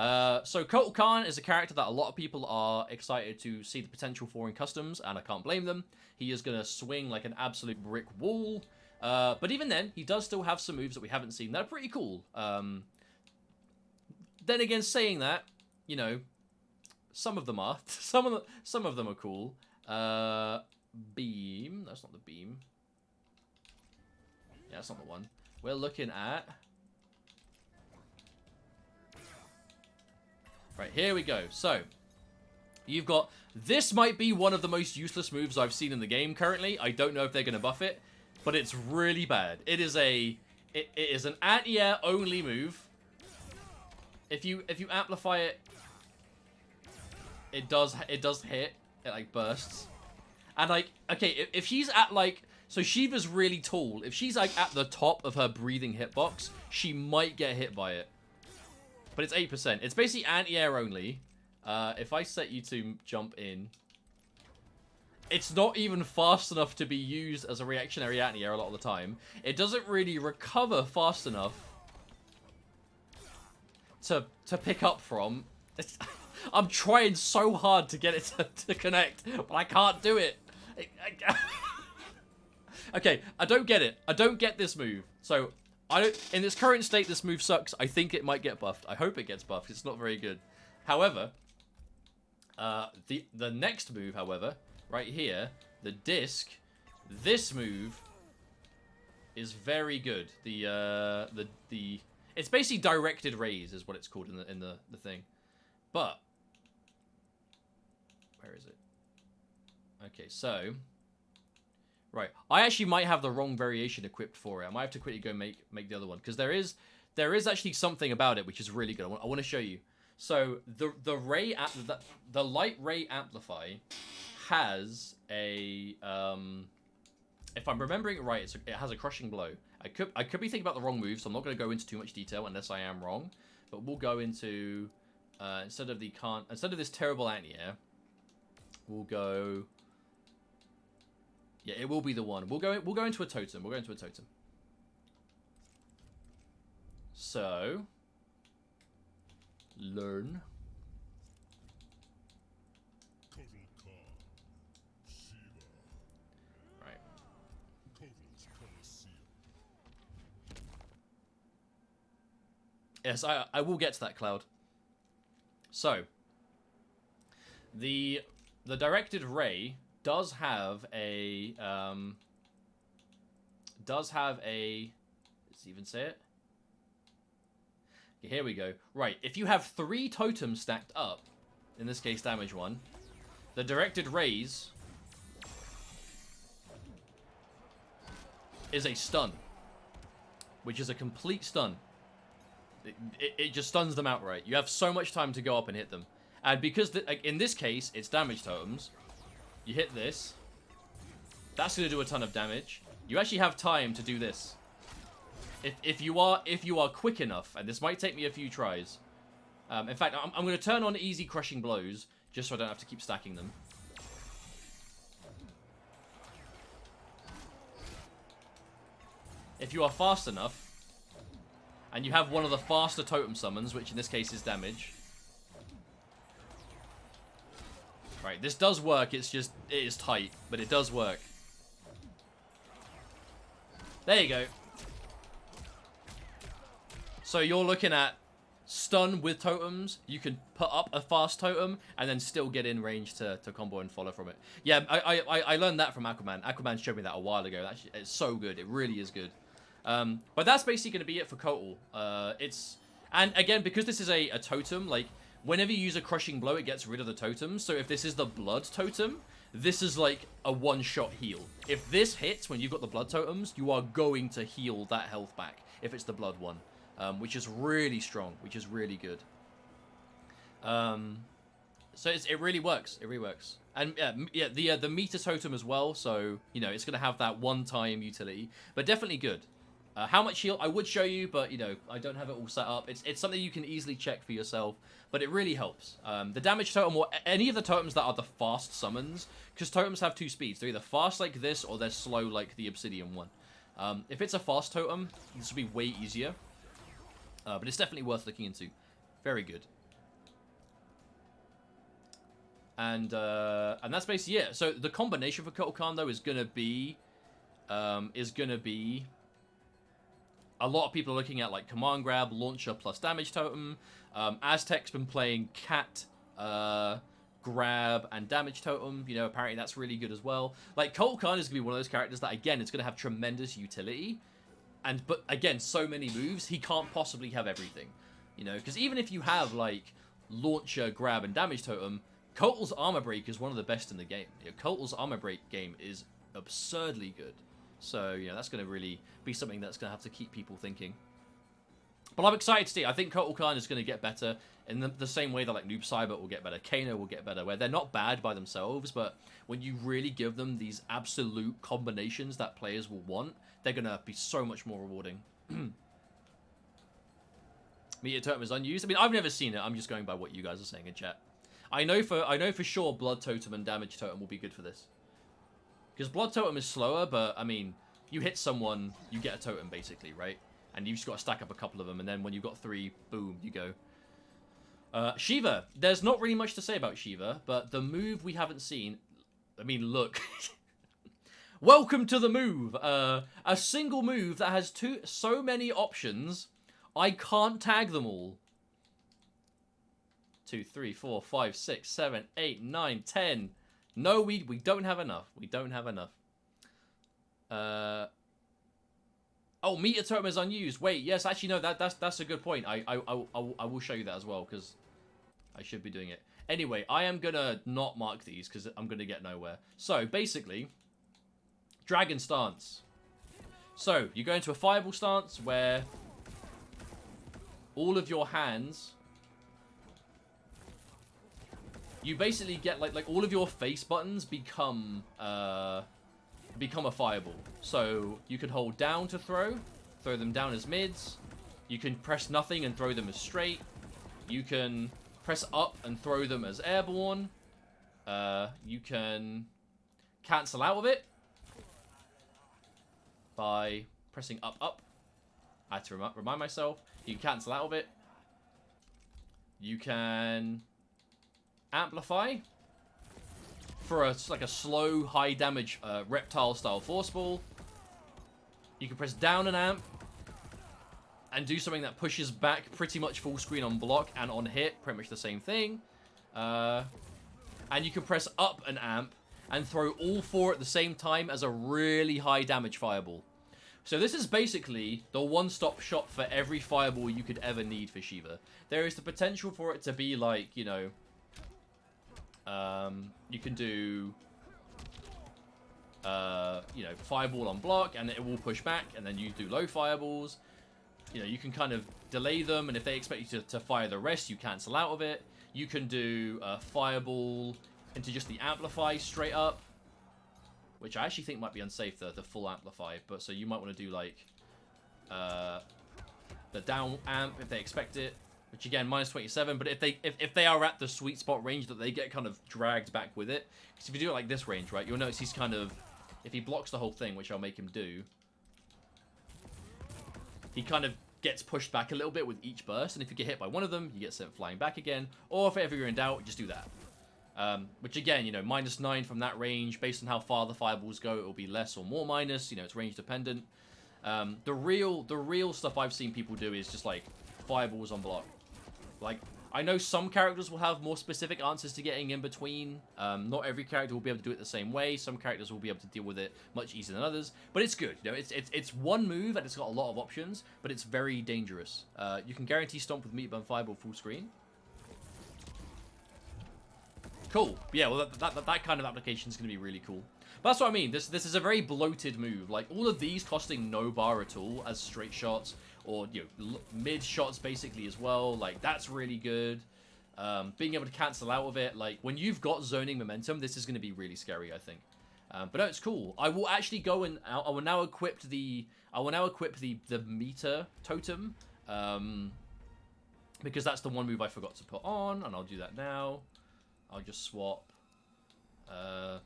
So Kotal Khan is a character that a lot of people are excited to see the potential for in Customs, and I can't blame them. He is going to swing like an absolute brick wall. But even then, he does still have some moves that we haven't seen that are pretty cool. Then again, saying that, you know, some of them are. Some of them are cool. Beam. That's not the beam. Yeah, that's not the one. We're looking at... Right, here we go. So, you've got... This might be one of the most useless moves I've seen in the game currently. I don't know if they're going to buff it, but it's really bad. It is a... It is an anti-air only move. If you amplify it, it does hit. It like bursts. And like, okay, if she's at like, so Sheeva's really tall. If she's like at the top of her breathing hitbox, she might get hit by it. But it's 8%. It's basically anti-air only. If I set you to jump in, it's not even fast enough to be used as a reactionary anti-air a lot of the time. It doesn't really recover fast enough to pick up from. I'm trying so hard to get it to connect, but I can't do it. Okay, I don't get it. I don't get this move. So, in its current state, this move sucks. I think it might get buffed. I hope it gets buffed. It's not very good. However, the next move, however, right here, the disc, this move is very good. It's basically directed raise is what it's called in the thing. But where is it? Okay, so right, I actually might have the wrong variation equipped for it. I might have to quickly go make the other one, because there is actually something about it which is really good. I want to show you. So the light ray amplify has a if I'm remembering it right, it has a crushing blow. I could be thinking about the wrong move, so I'm not going to go into too much detail unless I am wrong. But we'll go into instead of this terrible anti-air, we'll go. Yeah, it will be the one. We'll go into a totem. We'll go into a totem. So learn. Right. Yes, I will get to that, Cloud. So the directed ray does have a let's even say it. Okay, here we go. Right, if you have 3 totems stacked up, in this case damage 1, the directed rays is a stun, which is a complete stun. It just stuns them outright. You have so much time to go up and hit them. And because, in this case, it's damage totems, you hit this, that's going to do a ton of damage. You actually have time to do this. If you are quick enough, and this might take me a few tries. In fact, I'm going to turn on easy crushing blows, just so I don't have to keep stacking them. If you are fast enough, and you have one of the faster totem summons, which in this case is damage. Right, this does work, it is tight, but it does work. There you go. So you're looking at stun with totems. You can put up a fast totem and then still get in range to combo and follow from it. Yeah, I learned that from Aquaman. Aquaman showed me that a while ago. It's so good. It really is good. But that's basically going to be it for Kotal. And again, because this is a totem, like, whenever you use a crushing blow, it gets rid of the totems. So if this is the blood totem, this is like a one-shot heal. If this hits when you've got the blood totems, you are going to heal that health back if it's the blood one, which is really strong, which is really good. So it really works. It really works. And yeah, the meter totem as well. So, you know, it's going to have that one-time utility, but definitely good. How much heal I would show you, but you know, I don't have it all set up. It's something you can easily check for yourself, but it really helps. The damage totem, or any of the totems that are the fast summons, because totems have 2 speeds. They're either fast like this, or they're slow like the obsidian one. If it's a fast totem, this will be way easier. But it's definitely worth looking into. Very good. And that's basically it. So the combination for Kotal though is gonna be a lot of people are looking at like command grab, launcher plus damage totem. Aztec's been playing cat, grab, and damage totem. You know, apparently that's really good as well. Like Kotal is gonna be one of those characters that again, it's gonna have tremendous utility. But again, so many moves, he can't possibly have everything. You know, because even if you have like launcher, grab, and damage totem, Kotal's armor break is one of the best in the game. You know, Kotal's armor break game is absurdly good. So, you know, that's going to really be something that's going to have to keep people thinking. But I'm excited to see. I think Kotal is going to get better in the same way that like Noob Saibot will get better, Kano will get better, where they're not bad by themselves, but when you really give them these absolute combinations that players will want, they're going to be so much more rewarding. Meteor Totem is unused. I mean, I've never seen it. I'm just going by what you guys are saying in chat. I know for sure Blood Totem and Damage Totem will be good for this. Because Blood Totem is slower, but, I mean, you hit someone, you get a totem, basically, right? And you've just got to stack up a couple of them, and then when you've got 3, boom, you go. Sheeva. There's not really much to say about Sheeva, but the move we haven't seen... I mean, look. Welcome to the move. A single move that has so many options, I can't tag them all. 2, 3, 4, 5, 6, 7, 8, 9, 10. No, we don't have enough. We don't have enough. Oh, Meteor Totem is unused. Wait, yes, actually, no, that's a good point. I will show you that as well, because I should be doing it. Anyway, I am going to not mark these, because I'm going to get nowhere. So, basically, Dragon Stance. So, you go into a fireball stance, where all of your hands... You basically get, like all of your face buttons become a fireball. So, you can hold down to throw them down as mids. You can press nothing and throw them as straight. You can press up and throw them as airborne. You can cancel out of it by pressing up, up. I had to remind myself. You can cancel out of it. You can... amplify for like a slow, high damage reptile style force ball. You can press down an amp and do something that pushes back pretty much full screen on block and on hit, pretty much the same thing. And you can press up an amp and throw all 4 at the same time as a really high damage fireball. So this is basically the one-stop shop for every fireball you could ever need for Sheeva. There is the potential for it to be like, you know, you can do, you know, fireball on block, and it will push back, and then you do low fireballs. You know, you can kind of delay them, and if they expect you to fire the rest, you cancel out of it. You can do fireball into just the amplify straight up, which I actually think might be unsafe, the full amplify. But so you might want to do like the down amp if they expect it. Which again, minus 27, but if they are at the sweet spot range, that they get kind of dragged back with it. Because if you do it like this range, right, you'll notice he's kind of, if he blocks the whole thing, which I'll make him do, he kind of gets pushed back a little bit with each burst, and if you get hit by one of them, you get sent flying back again. Or if ever you're in doubt, just do that. Which again, you know, minus 9 from that range, based on how far the fireballs go, it will be less or more minus. You know, it's range dependent. The real stuff I've seen people do is just like fireballs on block. Like, I know some characters will have more specific answers to getting in between. Not every character will be able to do it the same way. Some characters will be able to deal with it much easier than others. But it's good. You know, it's one move and it's got a lot of options, but it's very dangerous. You can guarantee stomp with Meat Bun Fireball full screen. Cool. Yeah, well, that kind of application is going to be really cool. But that's what I mean. This is a very bloated move. Like, all of these costing no bar at all as straight shots. Or, you know, mid shots basically as well. Like, that's really good. Being able to cancel out of it. Like, when you've got zoning momentum, this is going to be really scary, I think. But no, it's cool. I will actually go and... I will now equip the meter totem. Because that's the one move I forgot to put on. And I'll do that now. I'll just swap... I'll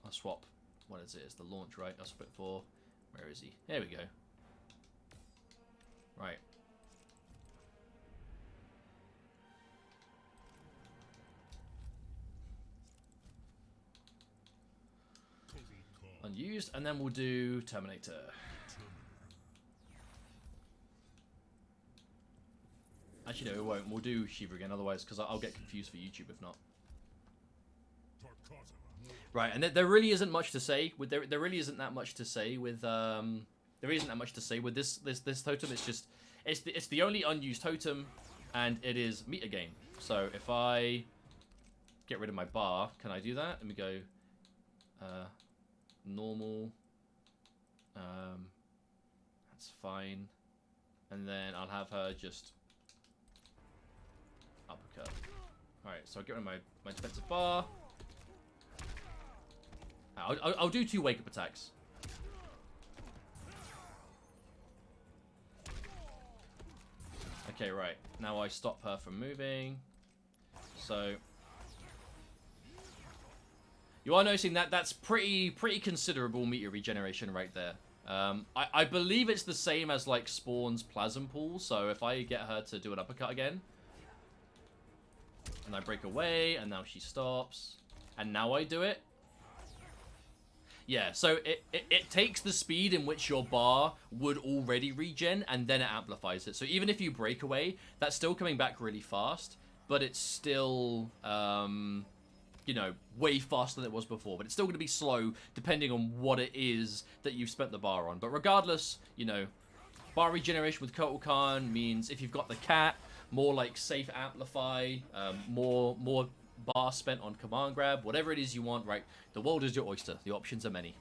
swap... What is it? It's the launch, right? I'll swap it for... Where is he? There we go. Right. unused, and then we'll do Terminator. Actually, no, we won't. We'll do Sheeva again, otherwise, because I'll get confused for YouTube if not. Right, and there really isn't much to say. There really isn't that much to say with there isn't that much to say with this totem. It's just it's the only unused totem, and it is meter gain. So if I get rid of my bar, can I do that? Let me go normal. That's fine, and then I'll have her just uppercut. All right, so I'll get rid of my defensive bar. I'll do 2 wake-up attacks. Okay, right. Now I stop her from moving. So you are noticing that that's pretty considerable meter regeneration right there. I believe it's the same as like Spawn's Plasm Pool. So if I get her to do an uppercut again, and I break away, and now she stops, and now I do it. Yeah, so it takes the speed in which your bar would already regen, and then it amplifies it. So even if you break away, that's still coming back really fast, but it's still, you know, way faster than it was before. But it's still going to be slow, depending on what it is that you've spent the bar on. But regardless, you know, bar regeneration with Kotal means if you've got the cat, more like safe amplify, more bar spent on command grab, whatever it is you want, right? The world is your oyster. The options are many.